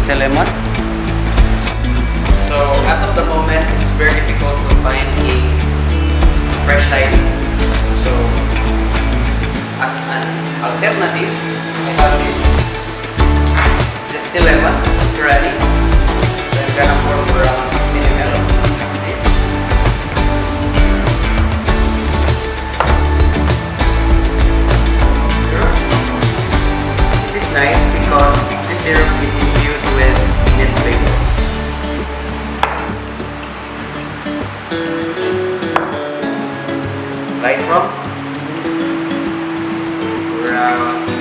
zesty lemon. So as of the moment, it's very difficult to find a fresh lime. So as an alternative, I have this zesty lemon, Torani. So I'm gonna pour around 50 ml of this. This is nice because this syrup is infused with mint flavor. Light rum. Around